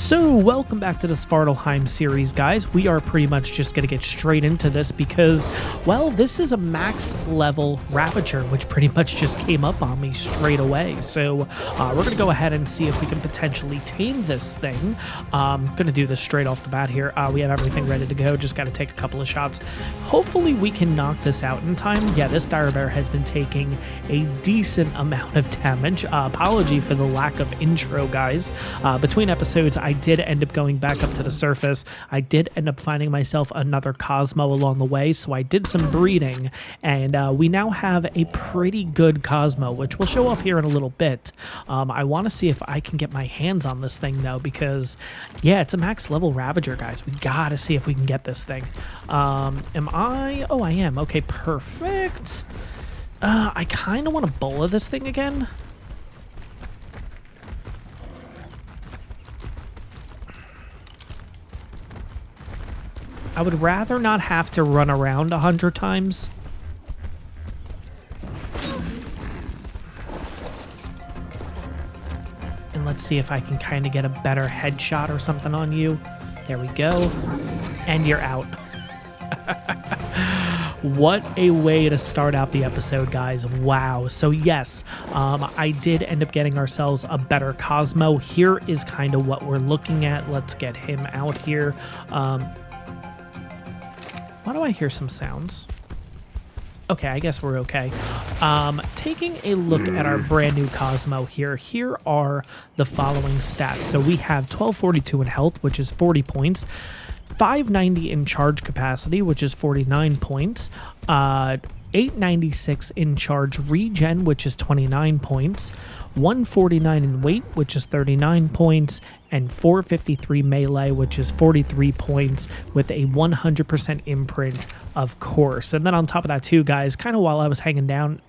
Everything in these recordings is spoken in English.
So, welcome back to the Svartalfheim series, guys. We are pretty much just going to get straight into this because, well, this is a max level Ravager, which pretty much just came up on me straight away. So, we're going to go ahead and see if we can potentially tame this thing. I'm going to do this straight off the bat here. We have everything ready to go. Just got to take a couple of shots. Hopefully, we can knock this out in time. Yeah, this dire bear has been taking a decent amount of damage. Apology for the lack of intro, guys. Between episodes, I did end up going back up to the surface. I did end up finding myself another Cosmo along the way, so I did some breeding, and we now have a pretty good Cosmo, which we'll show off here in a little bit. I want to see if I can get my hands on this thing, though, because, yeah, it's a max level Ravager, guys. We gotta see if we can get this thing. Am I? Oh, I am. Okay, perfect. I kind of want to bola this thing again. I would rather not have to run around 100 times. And let's see if I can kind of get a better headshot or something on you. There we go. And you're out. What a way to start out the episode, guys. Wow. So yes, I did end up getting ourselves a better Cosmo. Here is kind of what we're looking at. Let's get him out here. Why do I hear some sounds? Okay, I guess we're okay. Taking a look at our brand new Cosmo here. Here are the following stats. So we have 1242 in health, which is 40 points. 590 in charge capacity, which is 49 points. 896 in charge regen, which is 29 points. 149 in weight, which is 39 points, and 453 melee, which is 43 points, with a 100% imprint, of course. And then on top of that too, guys, kind of while I was hanging down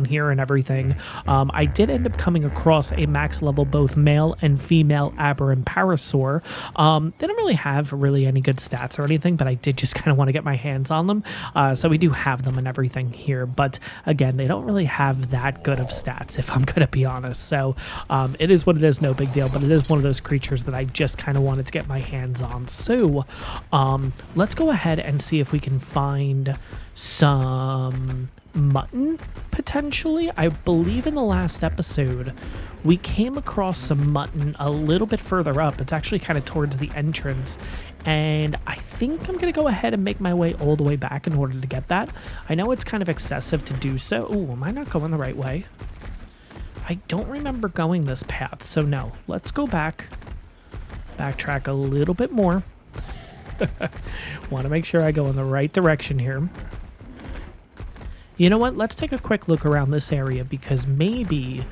here and everything, I did end up coming across a max level both male and female aberrant parasaur. They don't really have any good stats or anything, but I did just kind of want to get my hands on them. So we do have them and everything here, but again, they don't really have that good of stats, if I'm gonna be honest. So it is what it is, no big deal, but it is one of those creatures that I just kind of wanted to get my hands on. So let's go ahead and see if we can find some mutton, potentially. I believe in the last episode we came across some mutton a little bit further up. It's actually kind of towards the entrance, and I think I'm gonna go ahead and make my way all the way back in order to get that. I know it's kind of excessive to do so. Oh, am I not going the right way? I don't remember going this path, so no, let's go backtrack a little bit more. Want to make sure I go in the right direction here. You know what? Let's take a quick look around this area, because maybe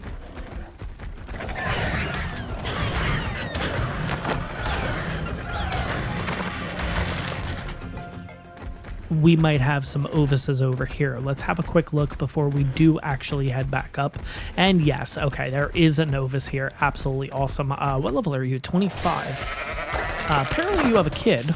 we might have some ovises over here. Let's have a quick look before we do actually head back up. And yes, okay, there is an ovis here. Absolutely awesome. What level are you? 25. Apparently you have a kid.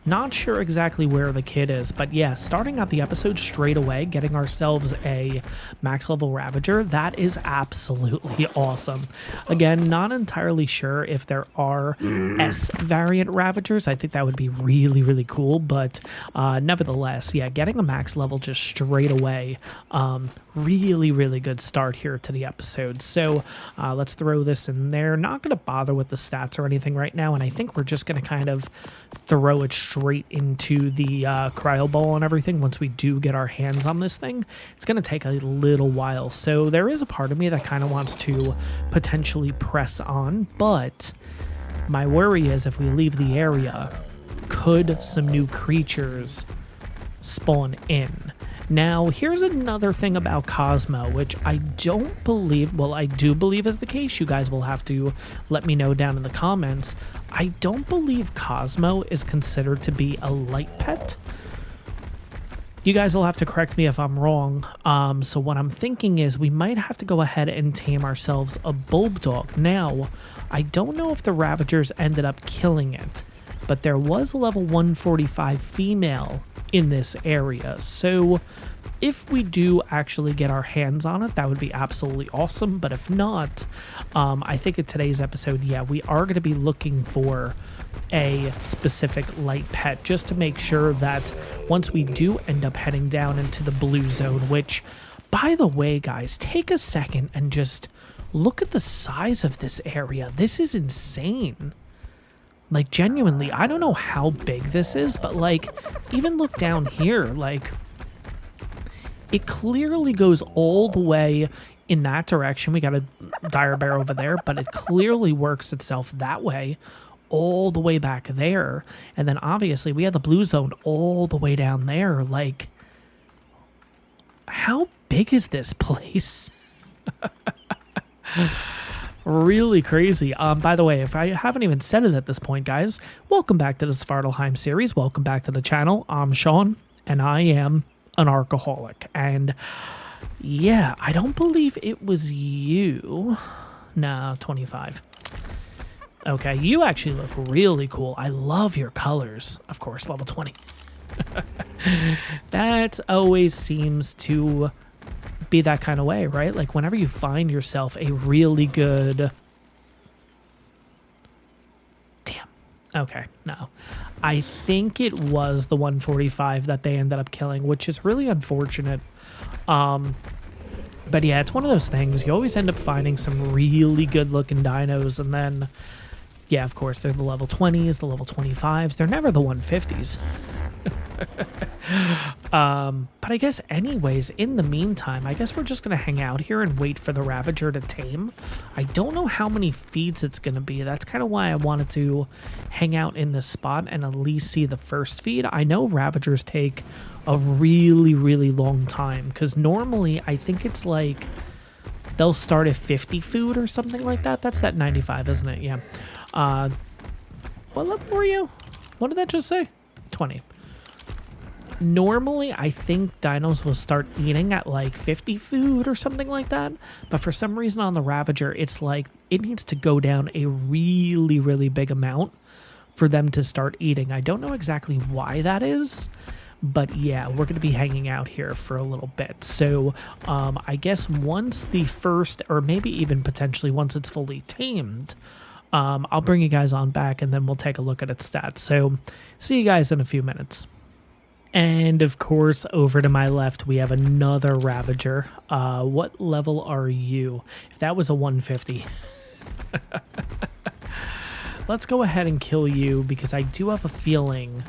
Not sure exactly where the kid is, but yeah, starting out the episode straight away, getting ourselves a max level Ravager, that is absolutely awesome. Again, not entirely sure if there are S variant Ravagers. I think that would be really, really cool, but nevertheless, yeah, getting a max level just straight away, really, really good start here to the episode. So let's throw this in there. Not going to bother with the stats or anything right now, and I think we're just going to kind of throw it straight into the cryo ball and everything once we do get our hands on this thing. It's going to take a little while, so there is a part of me that kind of wants to potentially press on, but my worry is if we leave the area, could some new creatures spawn in? Now, here's another thing about Cosmo, which I don't believe, well, I do believe is the case. You guys will have to let me know down in the comments. I don't believe Cosmo is considered to be a light pet. You guys will have to correct me if I'm wrong. So what I'm thinking is we might have to go ahead and tame ourselves a bulldog. Now, I don't know if the Ravagers ended up killing it, but there was a level 145 female in this area. So if we do actually get our hands on it, that would be absolutely awesome. But if not, I think in today's episode, yeah, we are going to be looking for a specific light pet just to make sure that once we do end up heading down into the blue zone, which, by the way, guys, take a second and just look at the size of this area. This is insane. Like, genuinely, I don't know how big this is, but, like, even look down here, like, it clearly goes all the way in that direction. We got a dire bear over there, but it clearly works itself that way all the way back there. And then obviously we have the blue zone all the way down there. Like, how big is this place? Really crazy. By the way, if I haven't even said it at this point, guys, welcome back to the Svartalfheim series. Welcome back to the channel. I'm Sean, and I am an ARKaholic. And yeah, I don't believe it was you. No, 25. Okay, you actually look really cool. I love your colors. Of course, level 20. That always seems to be that kind of way, right? Like, whenever you find yourself a really good... Damn. Okay, no. I think it was the 145 that they ended up killing, which is really unfortunate. But yeah, it's one of those things. You always end up finding some really good-looking dinos, and then... Yeah, of course, they're the level 20s, the level 25s. They're never the 150s. But I guess anyways, in the meantime, I guess we're just going to hang out here and wait for the Ravager to tame. I don't know how many feeds it's going to be. That's kind of why I wanted to hang out in this spot and at least see the first feed. I know Ravagers take a really, really long time because normally I think it's like they'll start at 50 food or something like that. That's that 95, isn't it? Yeah. What level were you? What did that just say? 20. Normally, I think dinos will start eating at like 50 food or something like that. But for some reason on the Ravager, it's like it needs to go down a really, really big amount for them to start eating. I don't know exactly why that is. But yeah, we're going to be hanging out here for a little bit. So I guess once the first, or maybe even potentially once it's fully tamed, I'll bring you guys on back and then we'll take a look at its stats. So see you guys in a few minutes. And of course, over to my left, we have another Ravager. What level are you? If that was a 150. Let's go ahead and kill you because I do have a feeling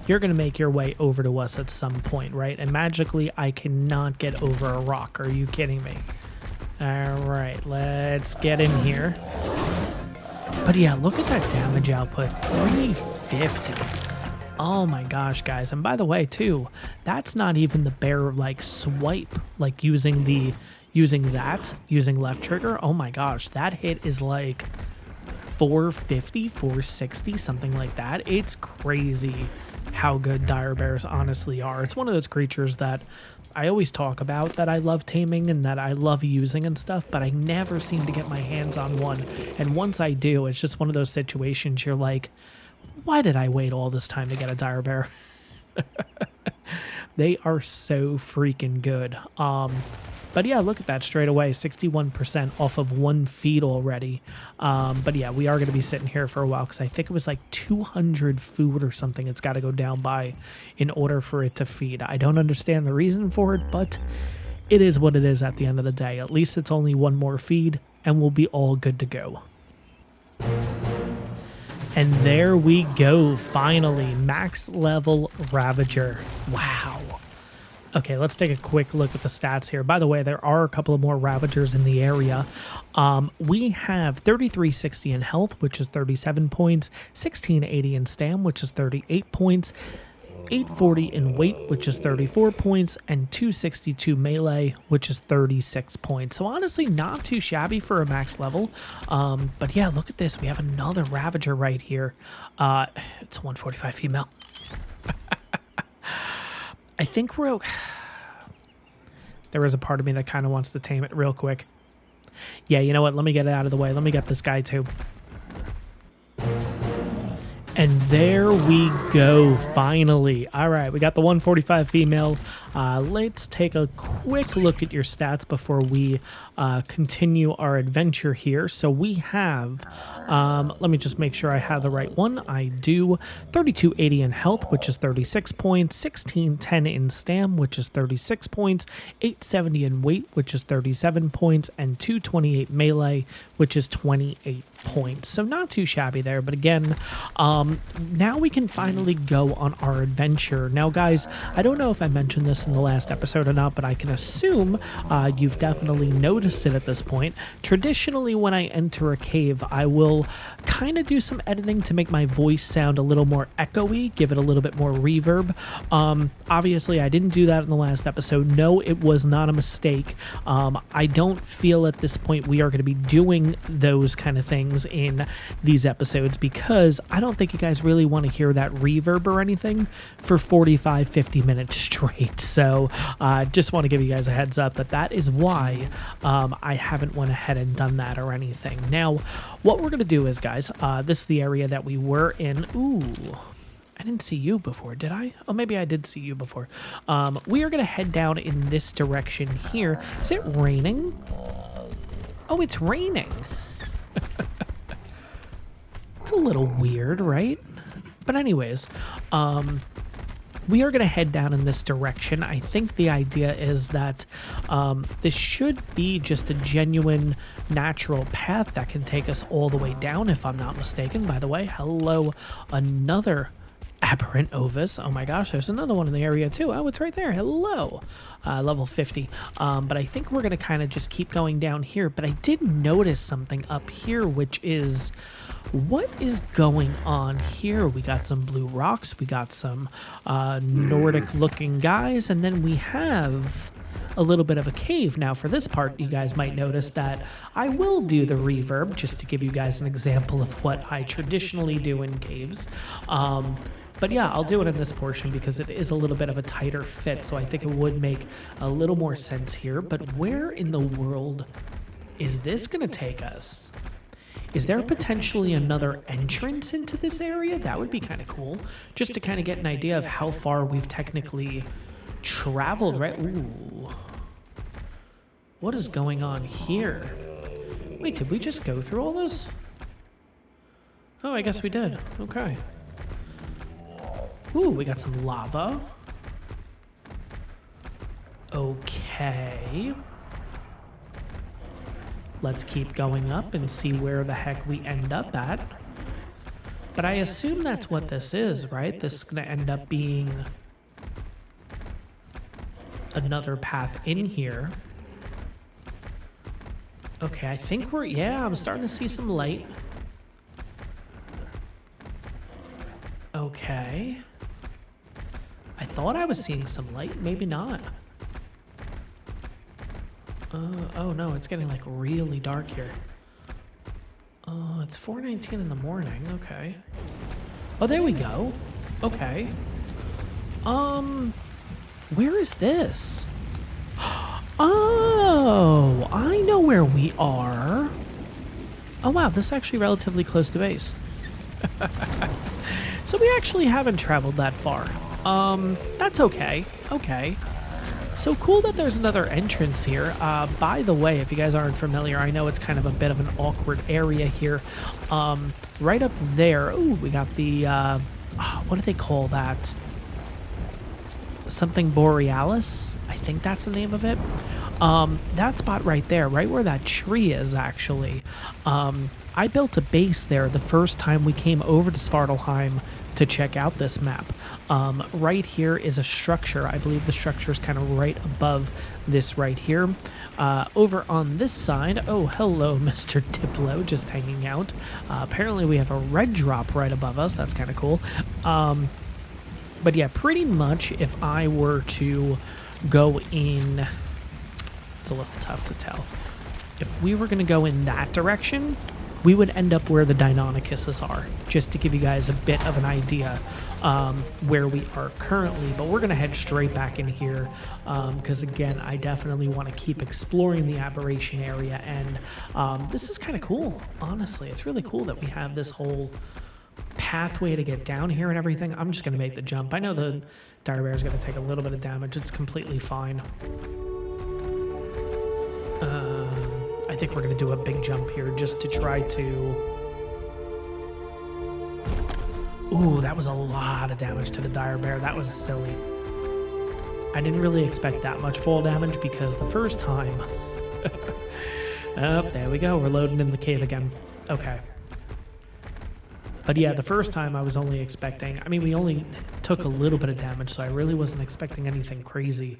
you're going to make your way over to us at some point, right? And magically, I cannot get over a rock. Are you kidding me? All right, let's get in here. But yeah, look at that damage output, 350. Oh my gosh, guys. And by the way, too, that's not even the bear, like, swipe, like using left trigger. Oh my gosh, that hit is like 450, 460, something like that. It's crazy how good dire bears honestly are. It's one of those creatures that I always talk about that I love taming and that I love using and stuff, but I never seem to get my hands on one. And once I do, it's just one of those situations you're like, why did I wait all this time to get a dire bear? They are so freaking good. But yeah, look at that straight away, 61% off of 1 feed already. But yeah, we are going to be sitting here for a while because I think it was like 200 food or something it's got to go down by in order for it to feed. I don't understand the reason for it, but it is what it is at the end of the day. At least it's only 1 more feed and we'll be all good to go. And there we go, finally, max level Ravager. Wow. Okay, let's take a quick look at the stats here. By the way, there are a couple of more Ravagers in the area. We have 3360 in health, which is 37 points, 1680 in stam, which is 38 points, 840 in weight, which is 34 points, and 262 melee, which is 36 points. So honestly, not too shabby for a max level. But yeah, look at this. We have another Ravager right here. It's 145 female. I think we're okay. There is a part of me that kind of wants to tame it real quick. Yeah, you know what? Let me get it out of the way. Let me get this guy too. And there we go, finally. All right, we got the 145 female. Let's take a quick look at your stats before we continue our adventure here. So we have, let me just make sure I have the right one. I do 3280 in health, which is 36 points, 1610 in stam, which is 36 points, 870 in weight, which is 37 points, and 228 melee, which is 28 points. So not too shabby there, but again, now we can finally go on our adventure. Now, guys, I don't know if I mentioned this in the last episode or not, but I can assume you've definitely noticed it at this point. Traditionally, when I enter a cave, I will kind of do some editing to make my voice sound a little more echoey, give it a little bit more reverb. Obviously, I didn't do that in the last episode. No, it was not a mistake. I don't feel at this point we are going to be doing those kind of things in these episodes because I don't think you guys really want to hear that reverb or anything for 45-50 minutes straight. So just want to give you guys a heads up that is why I haven't went ahead and done that or anything. Now, what we're going to do is, guys, this is the area that we were in. Ooh, I didn't see you before, did I? Oh, maybe I did see you before. We are going to head down in this direction here. Is it raining? Oh, it's raining. It's a little weird, right? But anyways, we are going to head down in this direction. I think the idea is that this should be just a genuine natural path that can take us all the way down, if I'm not mistaken. By the way, hello, another aberrant ovis. Oh my gosh, there's another one in the area too. Oh, it's right there. Hello. Level 50. But I think we're going to kind of just keep going down here. But I did notice something up here, which is... what is going on here? We got some blue rocks, we got some Nordic looking guys, and then we have a little bit of a cave. Now for this part, you guys might notice that I will do the reverb just to give you guys an example of what I traditionally do in caves. But yeah, I'll do it in this portion because it is a little bit of a tighter fit, so I think it would make a little more sense here. But where in the world is this going to take us? Is there potentially another entrance into this area? That would be kind of cool, just to kind of get an idea of how far we've technically traveled, right? Ooh. What is going on here? Wait, did we just go through all this? Oh, I guess we did. Okay. Ooh, we got some lava. Okay. Let's keep going up and see where the heck we end up at. But I assume that's what this is, right? This is going to end up being another path in here. Okay, I think we're... yeah, I'm starting to see some light. Okay. I thought I was seeing some light. Maybe not. Oh no, it's getting like really dark here. It's 4:19 in the morning. Okay. Oh, there we go. Okay. Where is this? Oh, I know where we are. Oh wow, this is actually relatively close to base. So we actually haven't traveled that far. That's okay. Okay. So cool that there's another entrance here. By the way, if you guys aren't familiar, I know it's kind of a bit of an awkward area here. Right up there, ooh, we got the, what do they call that? Something borealis? I think that's the name of it. That spot right there, right where that tree is actually. I built a base there the first time we came over to Svartalfheim to check out this map. Right here is a structure. I believe the structure is kind of right above this right here. Over on this side, oh, hello, Mr. Diplo, just hanging out. Apparently we have a red drop right above us. That's kind of cool. But yeah, pretty much if I were to go in, it's a little tough to tell. If we were going to go in that direction, we would end up where the Deinonychuses are, just to give you guys a bit of an idea where we are currently. But we're going to head straight back in here because, again, I definitely want to keep exploring the Aberration area. And this is kind of cool, honestly. It's really cool that we have this whole pathway to get down here and everything, I'm just going to make the jump. I know the dire bear is going to take a little bit of damage. It's completely fine. I think we're going to do a big jump here just to try to... Ooh, that was a lot of damage to the dire bear. That was silly. I didn't really expect that much fall damage because the first time... Oh, there we go. We're loading in the cave again. Okay. But yeah, the first time I was only expecting... I mean, we only took a little bit of damage, so I really wasn't expecting anything crazy.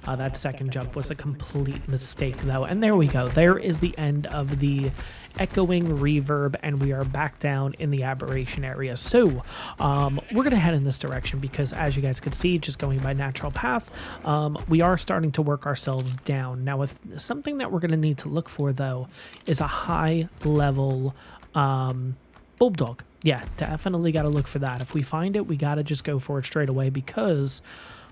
That second jump was a complete mistake, though. And there we go. There is the end of the echoing reverb, and we are back down in the aberration area. So we're going to head in this direction because, as you guys could see, just going by natural path, we are starting to work ourselves down. Now, with something that we're going to need to look for, though, is a high-level bulldog. Yeah, definitely got to look for that. If we find it, we got to just go for it straight away because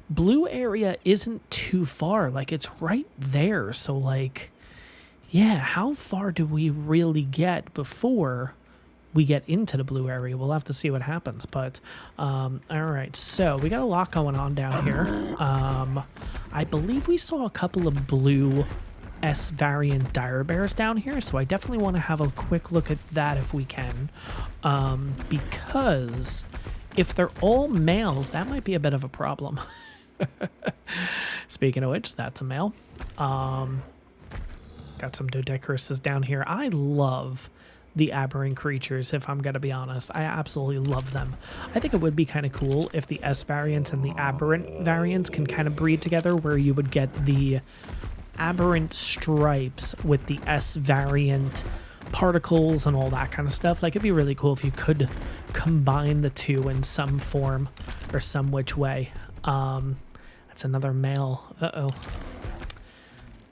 blue area isn't too far. Like, it's right there. So, like, yeah, how far do we really get before we get into the blue area? We'll have to see what happens. But, all right, so we got a lot going on down here. I believe we saw a couple of blue S variant dire bears down here, so I definitely want to have a quick look at that if we can, because if they're all males, that might be a bit of a problem. Speaking of which, that's a male. Got some dodecaruses down here. I love the aberrant creatures, if I'm gonna be honest. I absolutely love them. I think it would be kind of cool if the S variants and the aberrant variants can kind of breed together, where you would get the aberrant stripes with the S variant particles and all that kind of stuff. Like, it'd be really cool if you could combine the two in some form or some which way. That's another male. Uh-oh.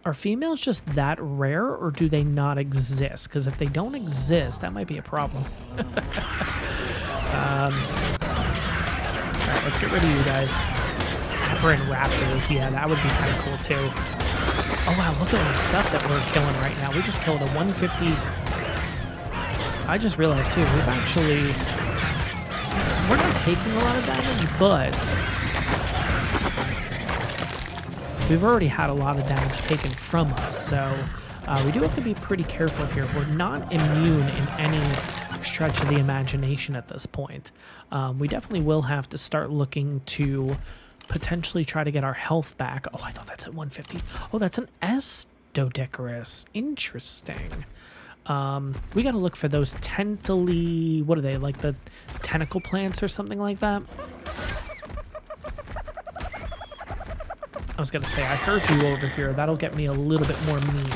Are females just that rare, or do they not exist? Because if they don't exist, that might be a problem. Alright, let's get rid of you guys. Aberrant raptors, yeah, that would be kind of cool too. Oh wow, look at all the stuff that we're killing right now. We just killed a 150. I just realized too, we're not taking a lot of damage, but we've already had a lot of damage taken from us, so we do have to be pretty careful here. We're not immune in any stretch of the imagination at this point. We definitely will have to start looking to potentially try to get our health back. Oh, I thought that's at 150. Oh, that's an S dodecarus. Interesting. We got to look for those tentally... What are they, like the tentacle plants or something like that? I was going to say, I heard you over here. That'll get me a little bit more meat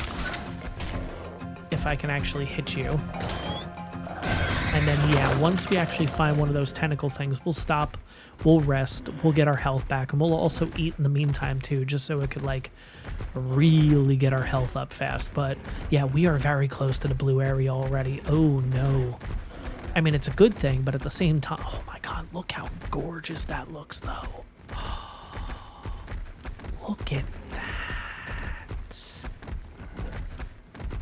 if I can actually hit you. And then, yeah, once we actually find one of those tentacle things, we'll stop, we'll rest, we'll get our health back, and we'll also eat in the meantime, too, just so it could, like, really get our health up fast. But, yeah, we are very close to the blue area already. Oh, no. I mean, it's a good thing, but at the same time... Oh, my God, look how gorgeous that looks, though. Look at that.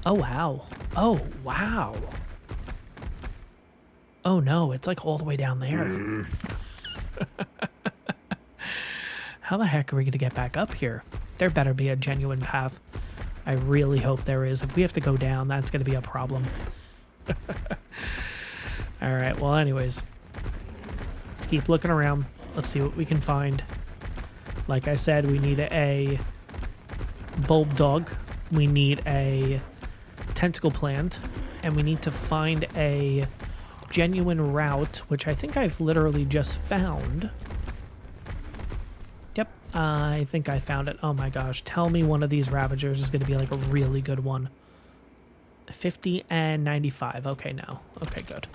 Oh, wow. Oh, wow. Oh no, it's like all the way down there. How the heck are we going to get back up here? There better be a genuine path. I really hope there is. If we have to go down, that's going to be a problem. Alright, well anyways. Let's keep looking around. Let's see what we can find. Like I said, we need a bulb dog. We need a tentacle plant. And we need to find a genuine route, which I think I've literally just found. Yep, I think I found it. Oh my gosh, tell me one of these Ravagers is going to be like a really good one. 50 and 95. Okay, no. Okay, good.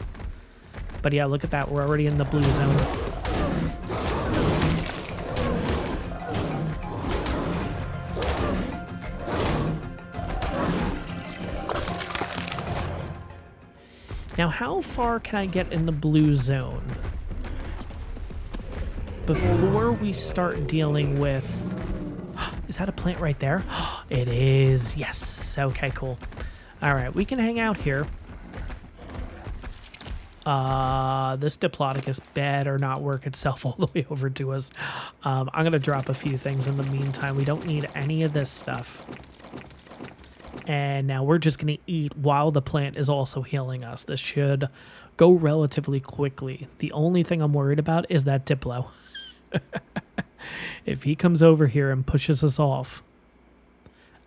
But yeah, look at that. We're already in the blue zone. Now, how far can I get in the blue zone before we start dealing with... Is that a plant right there? It is. Yes. Okay, cool. All right, we can hang out here. This Diplodocus better not work itself all the way over to us. I'm going to drop a few things in the meantime. We don't need any of this stuff. And now we're just going to eat while the plant is also healing us. This should go relatively quickly. The only thing I'm worried about is that Diplo. If he comes over here and pushes us off.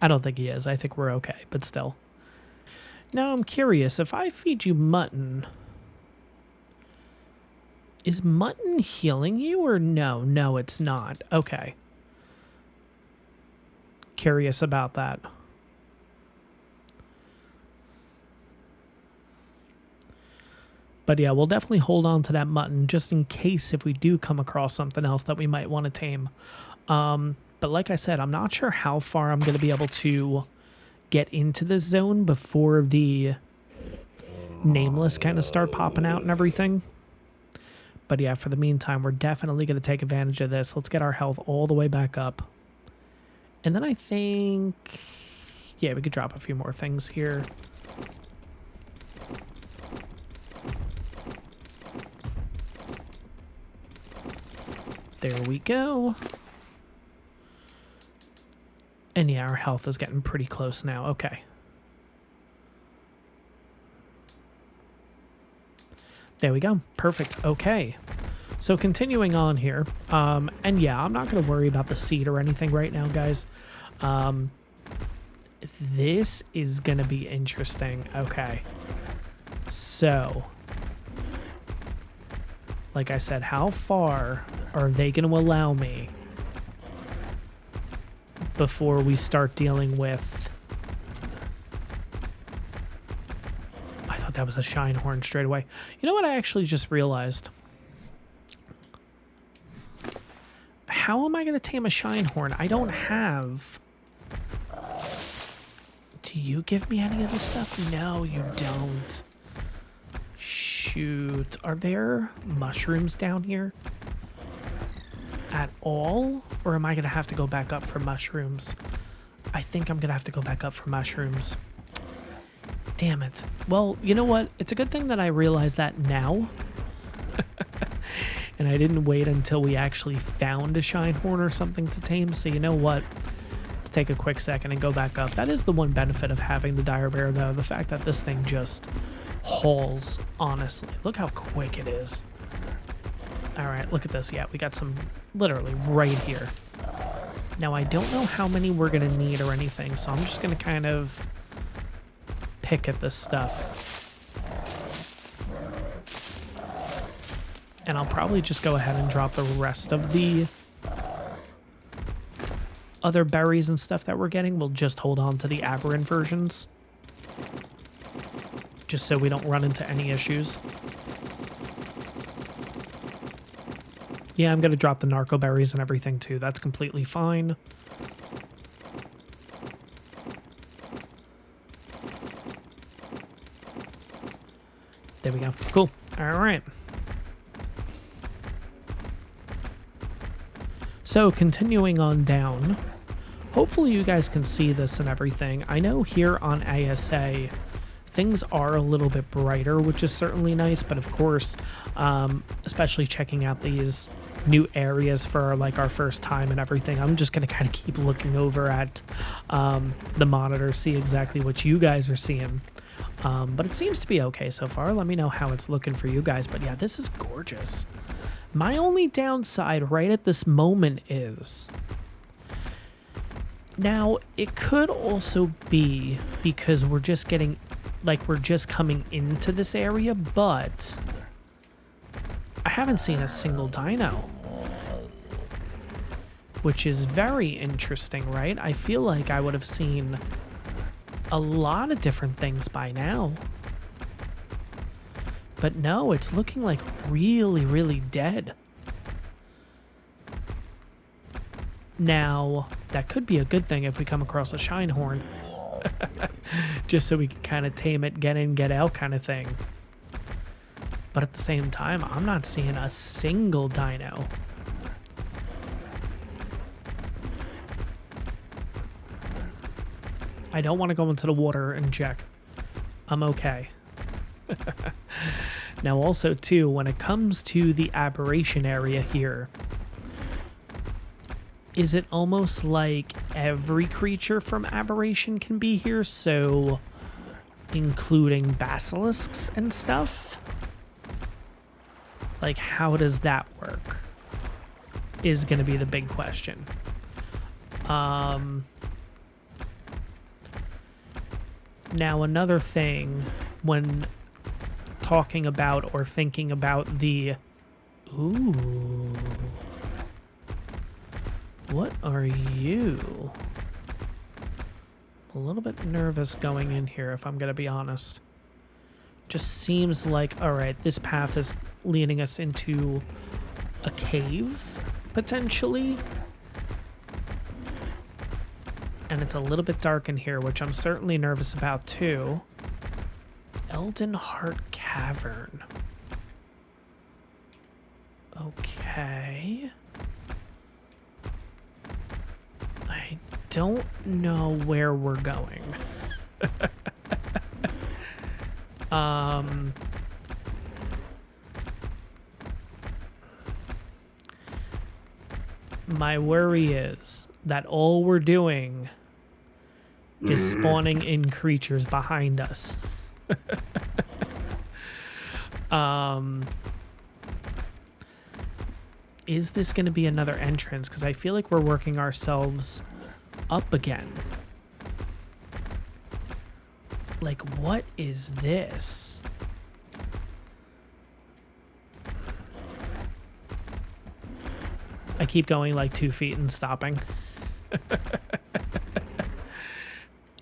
I don't think he is. I think we're okay, but still. Now I'm curious, if I feed you mutton, is mutton healing you or no? No, it's not. Okay. Curious about that. But yeah, we'll definitely hold on to that mutton just in case if we do come across something else that we might want to tame. But like I said, I'm not sure how far I'm going to be able to get into this zone before the nameless kind of start popping out and everything. But yeah, for the meantime, we're definitely going to take advantage of this. Let's get our health all the way back up. And then I think, yeah, we could drop a few more things here. There we go. And yeah, our health is getting pretty close now. Okay. There we go. Perfect. Okay. So continuing on here. And yeah, I'm not going to worry about the seed or anything right now, guys. This is going to be interesting. Okay. So, like I said, how far are they going to allow me before we start dealing with... I thought that was a shine horn straight away. You know what I actually just realized? How am I going to tame a shine horn? I don't have... Do you give me any of this stuff? No, you don't. Shoot. Are there mushrooms down here at all? Or am I going to have to go back up for mushrooms? I think I'm going to have to go back up for mushrooms. Damn it. Well, you know what? It's a good thing that I realized that now. And I didn't wait until we actually found a shine horn or something to tame. So you know what? Let's take a quick second and go back up. That is the one benefit of having the dire bear, though. The fact that this thing just hauls, honestly. Look how quick it is. All right, look at this. Yeah, we got some literally right here. Now, I don't know how many we're going to need or anything, so I'm just going to kind of pick at this stuff. And I'll probably just go ahead and drop the rest of the other berries and stuff that we're getting. We'll just hold on to the aberrant versions, just so we don't run into any issues. Yeah, I'm going to drop the narco berries and everything too. That's completely fine. There we go. Cool. All right. So continuing on down, hopefully you guys can see this and everything. I know here on ASA, things are a little bit brighter, which is certainly nice, but of course, especially checking out these new areas for like our first time and everything, I'm just going to kind of keep looking over at the monitor, see exactly what you guys are seeing. But it seems to be okay so far. Let me know how it's looking for you guys. But yeah, this is gorgeous. My only downside right at this moment is... Now, it could also be because we're just getting... Like, we're just coming into this area, but... I haven't seen a single dino. Which is very interesting, right? I feel like I would have seen a lot of different things by now. But no, it's looking like really, really dead. Now, that could be a good thing if we come across a shine horn. Just so we can kind of tame it, get in, get out kind of thing. But at the same time, I'm not seeing a single dino. I don't want to go into the water and check. I'm okay. Now also too, when it comes to the Aberration Area here, is it almost like every creature from Aberration can be here? So including basilisks and stuff? Like, how does that work? Is going to be the big question. Now, another thing when talking about or thinking about the... Ooh. What are you? I'm a little bit nervous going in here, if I'm going to be honest. Just seems like, all right, this path is leading us into a cave, potentially. And it's a little bit dark in here, which I'm certainly nervous about, too. Elden Heart Cavern. Okay. I don't know where we're going. My worry is that all we're doing is spawning in creatures behind us. Is this going to be another entrance? Because I feel like we're working ourselves up again. Like, what is this? I keep going like 2 feet and stopping.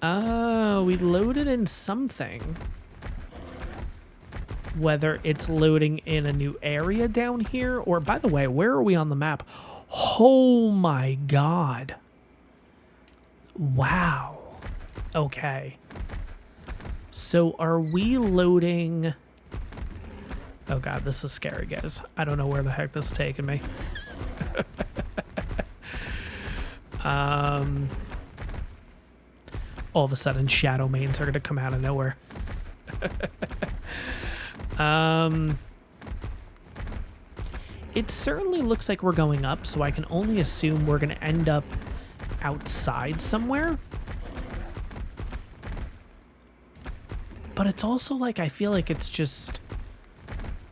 Oh, we loaded in something. Whether it's loading in a new area down here, or by the way, where are we on the map? Oh my god. Wow. Okay. So are we loading... Oh god, this is scary, guys. I don't know where the heck this is taking me. All of a sudden, shadow mains are going to come out of nowhere. It certainly looks like we're going up, so I can only assume we're going to end up outside somewhere. But it's also like, I feel like it's just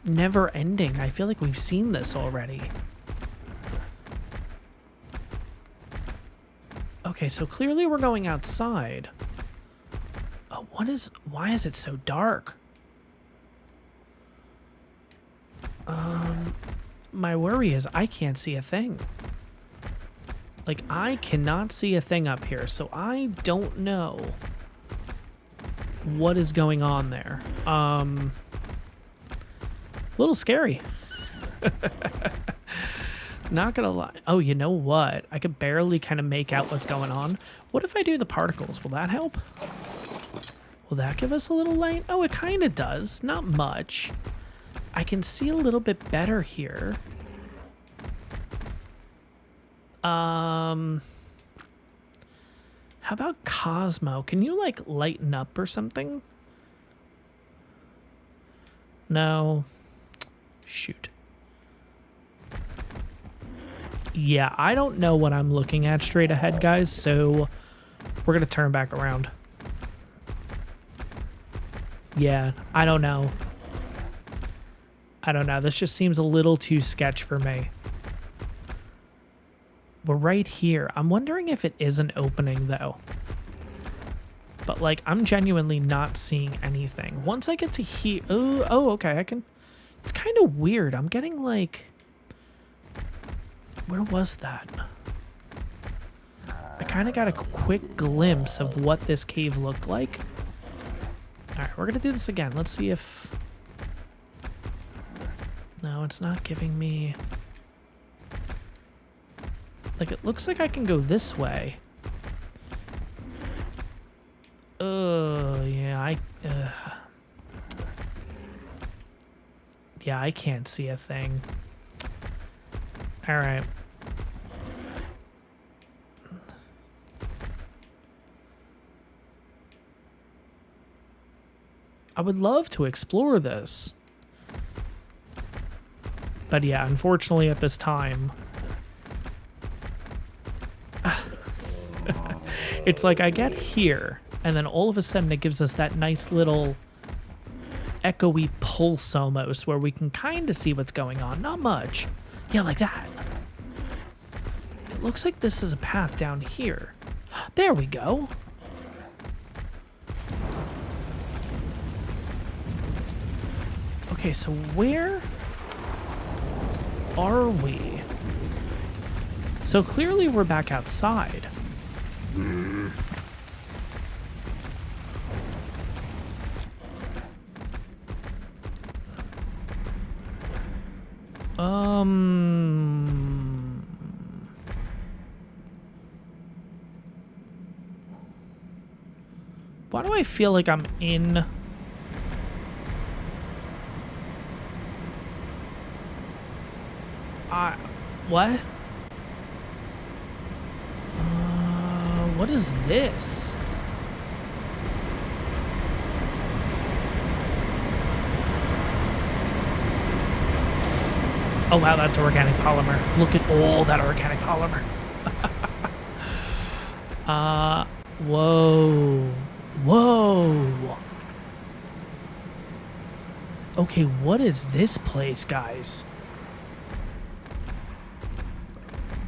never ending. I feel like we've seen this already. Okay, so clearly we're going outside. Oh, why is it so dark? My worry is I can't see a thing. Like, I cannot see a thing up here, so I don't know what is going on there. A little scary. Not gonna lie. Oh, you know what? I could barely kind of make out what's going on. What if I do the particles? Will that help? Will that give us a little light? Oh, it kind of does. Not much. I can see a little bit better here. How about Cosmo? Can you, like, lighten up or something? No. Shoot. Yeah, I don't know what I'm looking at straight ahead, guys, so we're going to turn back around. Yeah, I don't know. I don't know. This just seems a little too sketch for me. We're right here. I'm wondering if it is an opening, though. But, like, I'm genuinely not seeing anything. Once I get to here... Oh, okay, I can... It's kind of weird. I'm getting, like... Where was that? I kind of got a quick glimpse of what this cave looked like. Alright, we're going to do this again. Let's see if... No, it's not giving me... Like, it looks like I can go this way. Yeah, yeah, I can't see a thing. Alright. I would love to explore this. But yeah, unfortunately at this time, it's like I get here, and then all of a sudden it gives us that nice little echoey pulse almost, where we can kind of see what's going on. Not much. Yeah, like that. It looks like this is a path down here. There we go. Okay, so where are we? So clearly we're back outside. Why do I feel like I'm in... What? What is this? Oh wow, that's organic polymer. Look at all that organic polymer. Whoa. Whoa. Okay, what is this place, guys?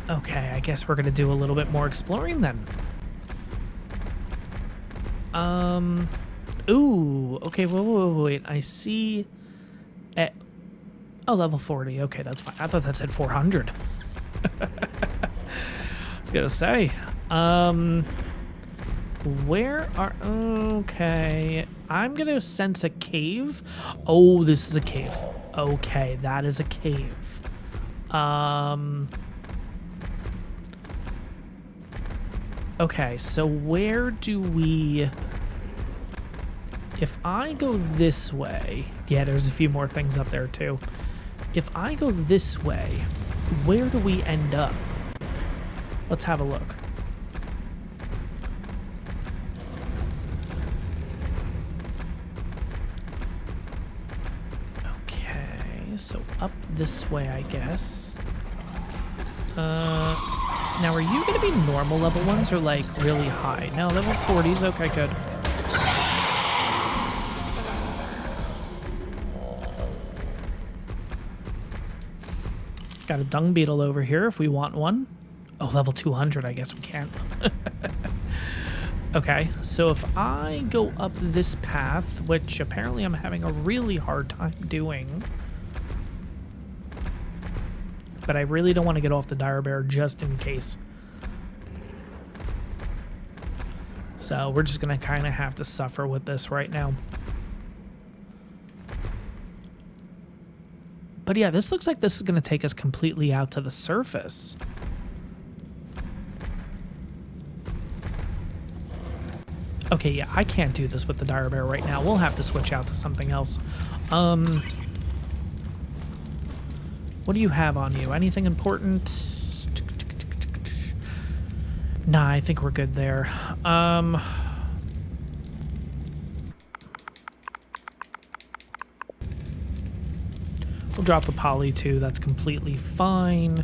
Okay, I guess we're gonna do a little bit more exploring then. Ooh, okay, wait. I see... Oh, level 40. Okay, that's fine. I thought that said 400. I was gonna say. Where are... Okay. I'm gonna sense a cave. Oh, this is a cave. Okay, that is a cave. Okay, so where do we... If I go this way... Yeah, there's a few more things up there, too. If I go this way, where do we end up? Let's have a look. Okay, so up this way, I guess. Now, are you going to be normal level ones or, like, really high? No, level 40s. Okay, good. Got a dung beetle over here if we want one. Oh, level 200. I guess we can. Okay, so if I go up this path, which apparently I'm having a really hard time doing... But I really don't want to get off the dire bear just in case. So we're just going to kind of have to suffer with this right now. But yeah, this looks like this is going to take us completely out to the surface. Okay, yeah, I can't do this with the dire bear right now. We'll have to switch out to something else. What do you have on you? Anything important? Nah, I think we're good there. We'll drop the poly too. That's completely fine.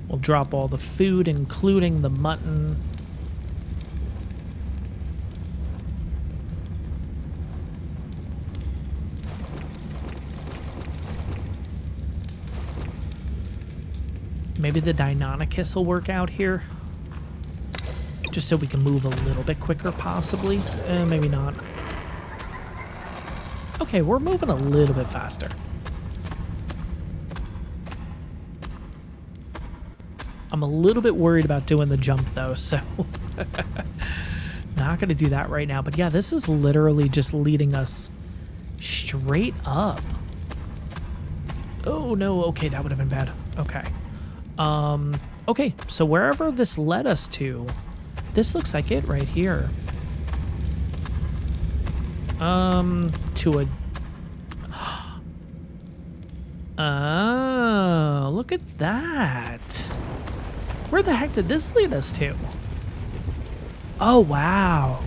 We'll drop all the food, including the mutton. Maybe the Deinonychus will work out here. Just so we can move a little bit quicker, possibly. Maybe not. Okay, we're moving a little bit faster. I'm a little bit worried about doing the jump, though, so... Not going to do that right now. But yeah, this is literally just leading us straight up. Oh, no. Okay, that would have been bad. Okay. Okay, so wherever this led us to, this looks like it right here. To a... Oh, look at that. Where the heck did this lead us to? Oh, wow.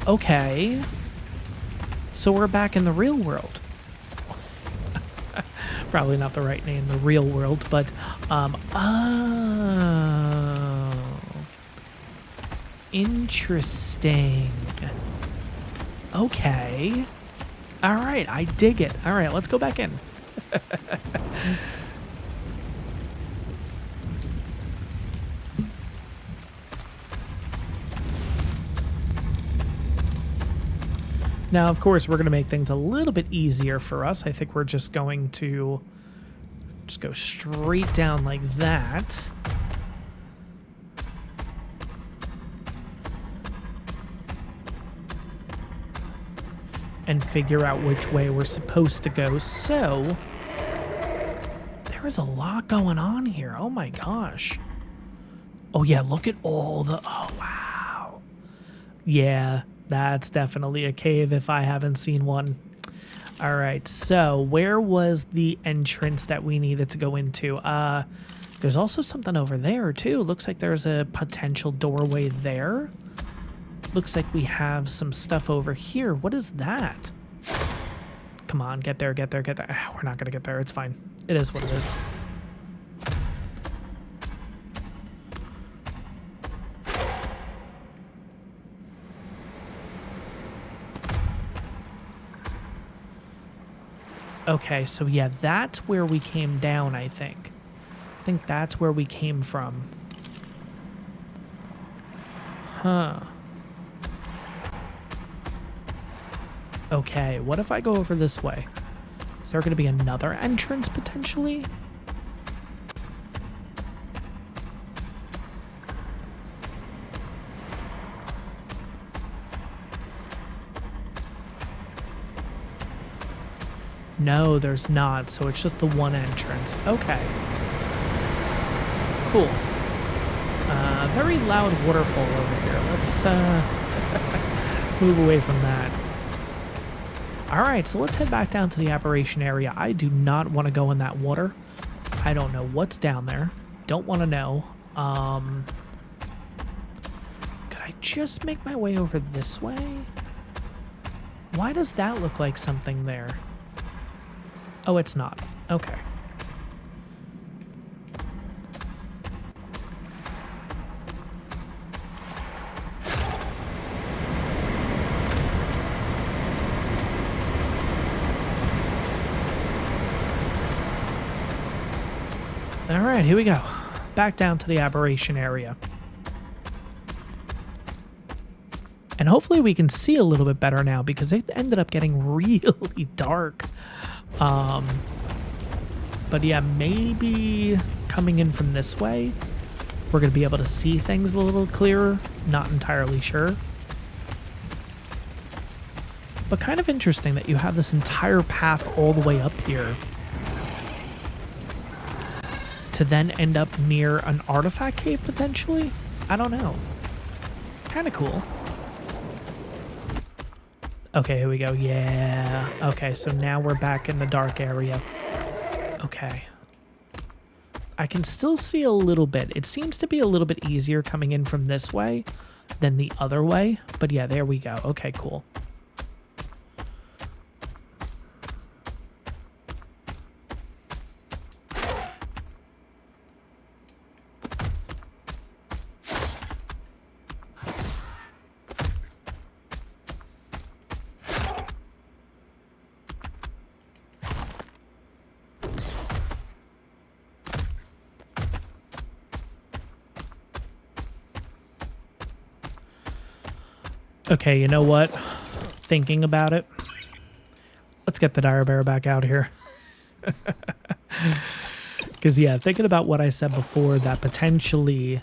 Okay. So we're back in the real world. Probably not the right name in the real world, but, oh. Interesting. Okay. All right, I dig it. All right, let's go back in. Now, of course, we're going to make things a little bit easier for us. I think we're just going to just go straight down like that. And figure out which way we're supposed to go. So, there is a lot going on here. Oh my gosh. Oh yeah, look at all the... Oh, wow. Yeah. That's definitely a cave if I haven't seen one. All right, so where was the entrance that we needed to go into? There's also something over there too. Looks like there's a potential doorway there. Looks like we have some stuff over here. What is that? Come on, get there, get there, get there. We're not gonna get there. It's fine. It is what it is. Okay, so yeah, that's where we came down, I think. I think that's where we came from. Huh. Okay, what if I go over this way? Is there going to be another entrance, potentially? No, there's not, so it's just the one entrance. Okay. Cool. Very loud waterfall over here. Let's, let's move away from that. Alright, so let's head back down to the Aberration Area. I do not want to go in that water. I don't know what's down there. Don't want to know. Could I just make my way over this way? Why does that look like something there? Oh, it's not. Okay. All right, here we go. Back down to the Aberration Area. And hopefully we can see a little bit better now because it ended up getting really dark. But yeah, maybe coming in from this way, we're going to be able to see things a little clearer. Not entirely sure. But kind of interesting that you have this entire path all the way up here to then end up near an artifact cave, potentially? I don't know. Kind of cool. Okay, here we go. Yeah. Okay, so now we're back in the dark area. Okay. I can still see a little bit. It seems to be a little bit easier coming in from this way than the other way. But yeah, there we go. Okay, cool. Okay, you know what? Thinking about it, let's get the dire bear back out here. Because, yeah, thinking about what I said before, that potentially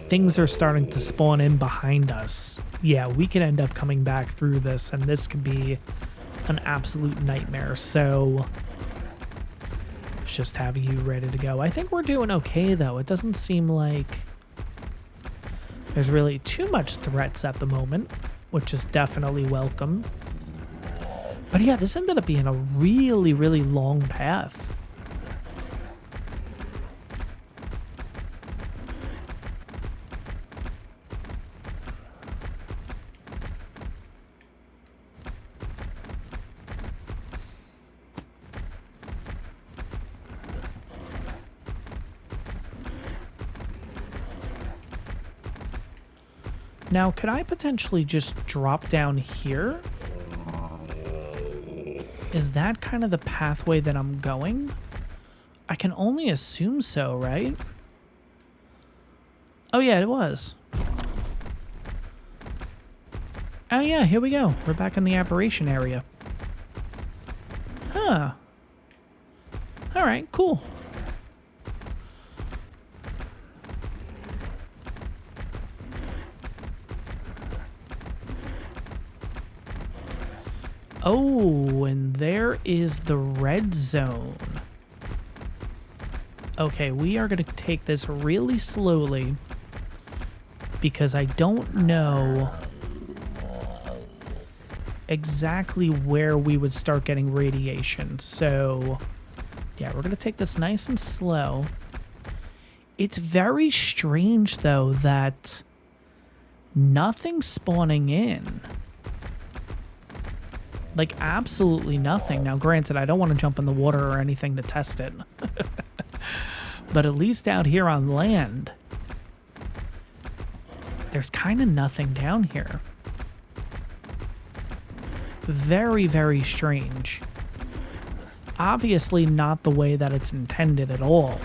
things are starting to spawn in behind us. Yeah, we could end up coming back through this, and this could be an absolute nightmare. So, let's just have you ready to go. I think we're doing okay, though. It doesn't seem like there's really too much threats at the moment, which is definitely welcome. But yeah, this ended up being a really, really long path. Now, could I potentially just drop down here? Is that kind of the pathway that I'm going? I can only assume so, right? Oh yeah, it was. Oh yeah, here we go. We're back in the Aberration Area. Huh. Alright, cool. Oh, and there is the red zone. Okay, we are going to take this really slowly because I don't know exactly where we would start getting radiation. So, yeah, we're going to take this nice and slow. It's very strange, though, that nothing's spawning in. Like, absolutely nothing. Now, granted, I don't want to jump in the water or anything to test it. But at least out here on land, there's kind of nothing down here. Very, very strange. Obviously not the way that it's intended at all.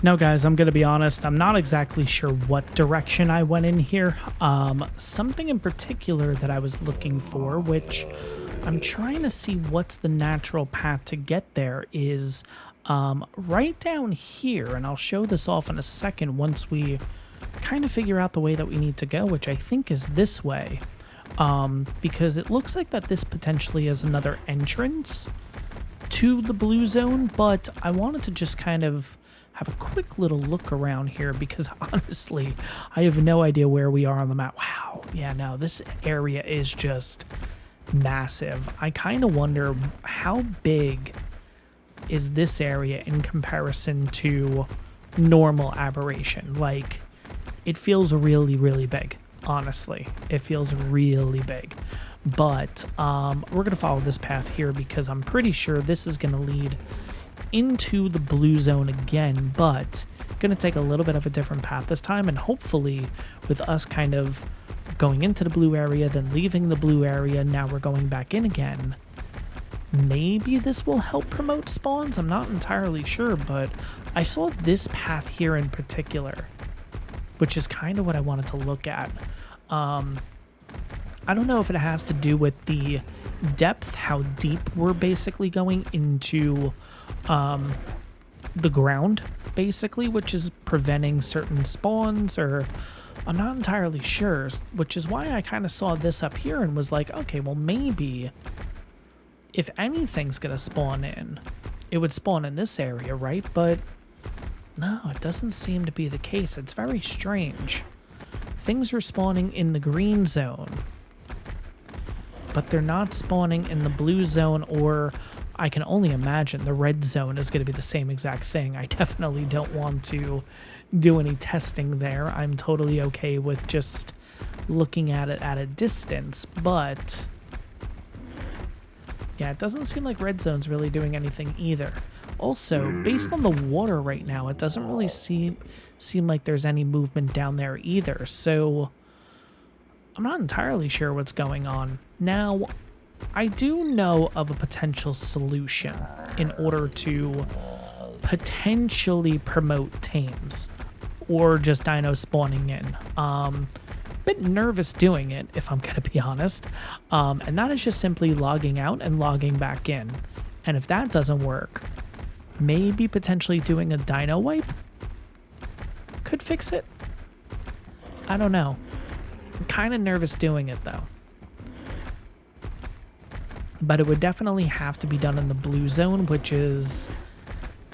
Now, guys, I'm going to be honest. I'm not exactly sure what direction I went in here. Something in particular that I was looking for, which I'm trying to see what's the natural path to get there, is right down here. And I'll show this off in a second once we kind of figure out the way that we need to go, which I think is this way. Because it looks like that this potentially is another entrance to the blue zone, but I wanted to just kind of have a quick little look around here because honestly, I have no idea where we are on the map. Wow. Yeah, no, this area is just massive. I kind of wonder how big is this area in comparison to normal Aberration. Like, it feels really, really big. Honestly, it feels really big. But we're going to follow this path here because I'm pretty sure this is going to lead into the blue zone again, but going to take a little bit of a different path this time, and hopefully with us kind of going into the blue area, then leaving the blue area, now we're going back in again. Maybe this will help promote spawns? I'm not entirely sure, but I saw this path here in particular, which is kind of what I wanted to look at. I don't know if it has to do with the depth, how deep we're basically going into the ground, basically, which is preventing certain spawns, or I'm not entirely sure, which is why I kind of saw this up here and was like, okay, well, maybe if anything's gonna spawn in, it would spawn in this area, right? But no, it doesn't seem to be the case. It's very strange. Things are spawning in the green zone, but they're not spawning in the blue zone, or I can only imagine the red zone is going to be the same exact thing. I definitely don't want to do any testing there. I'm totally okay with just looking at it at a distance, but yeah, it doesn't seem like red zone's really doing anything either. Also, based on the water right now, it doesn't really seem like there's any movement down there either, so I'm not entirely sure what's going on. Now, I do know of a potential solution in order to potentially promote tames or just dino spawning in. Bit nervous doing it, if I'm gonna be honest, and that is just simply logging out and logging back in. And if that doesn't work, maybe potentially doing a dino wipe could fix it. I don't know. I'm kind of nervous doing it though. But it would definitely have to be done in the blue zone, which is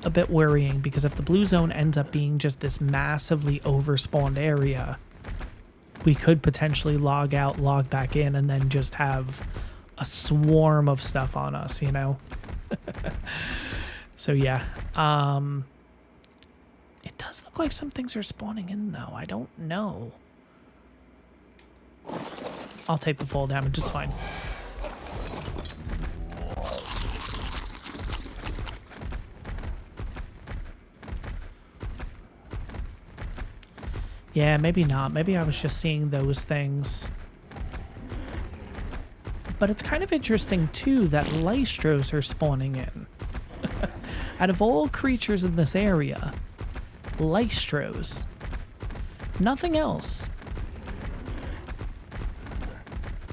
a bit worrying, because if the blue zone ends up being just this massively overspawned area, we could potentially log out, log back in, and then just have a swarm of stuff on us, you know? So yeah, it does look like some things are spawning in though. I don't know. I'll take the fall damage, it's fine. Yeah, maybe not. Maybe I was just seeing those things. But it's kind of interesting, too, that Lystros are spawning in. Out of all creatures in this area, Lystros. Nothing else.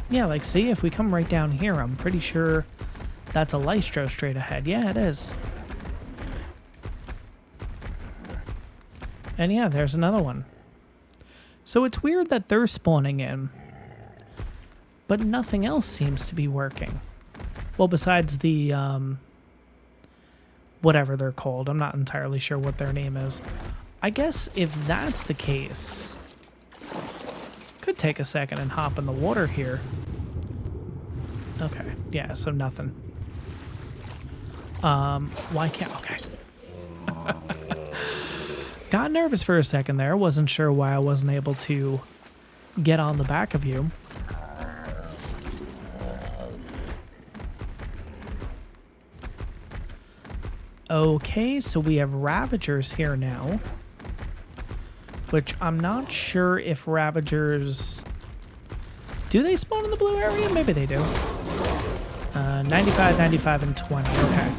Yeah, like, see, if we come right down here, I'm pretty sure that's a Lystro straight ahead. Yeah, it is. And yeah, there's another one. So it's weird that they're spawning in, but nothing else seems to be working. Well, besides the, whatever they're called. I'm not entirely sure what their name is. I guess if that's the case, could take a second and hop in the water here. Okay, yeah, so nothing. Why can't, okay. Got nervous for a second there. Wasn't sure why I wasn't able to get on the back of you. Okay, so we have Ravagers here now. Which I'm not sure if Ravagers... Do they spawn in the blue area? Maybe they do. 95, 95, and 20. Okay.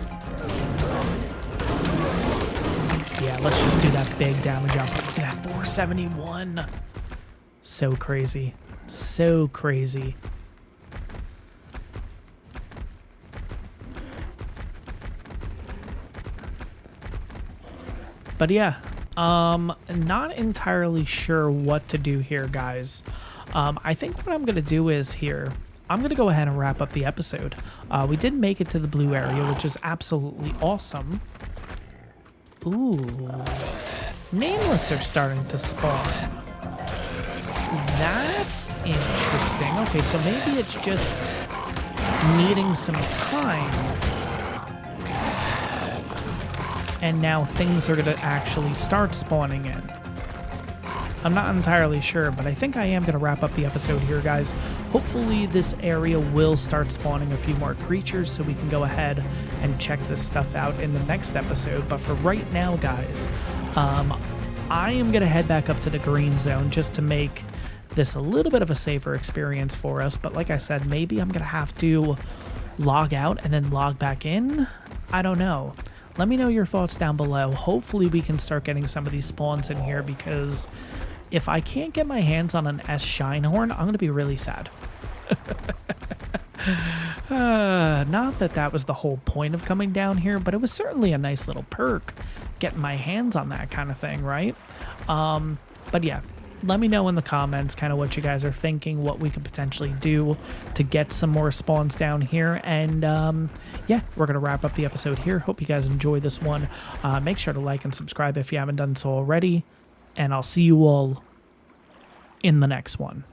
Yeah, let's just do that big damage up. Look at that, 471. So crazy. So crazy. But yeah, not entirely sure what to do here, guys. I think what I'm going to do is here, I'm going to go ahead and wrap up the episode. We did make it to the blue area, which is absolutely awesome. Ooh, nameless are starting to spawn. That's interesting. Okay, so maybe it's just needing some time. And now things are going to actually start spawning in. I'm not entirely sure, but I think I am going to wrap up the episode here, guys. Hopefully this area will start spawning a few more creatures so we can go ahead and check this stuff out in the next episode. But for right now, guys, I am going to head back up to the green zone just to make this a little bit of a safer experience for us. But like I said, maybe I'm going to have to log out and then log back in. I don't know. Let me know your thoughts down below. Hopefully we can start getting some of these spawns in here, because if I can't get my hands on an S Shinehorn, I'm going to be really sad. Not that that was the whole point of coming down here, but it was certainly a nice little perk getting my hands on that kind of thing, right? But yeah, let me know in the comments kind of what you guys are thinking, what we could potentially do to get some more spawns down here. And yeah, we're going to wrap up the episode here. Hope you guys enjoyed this one. Make sure to like and subscribe if you haven't done so already. And I'll see you all in the next one.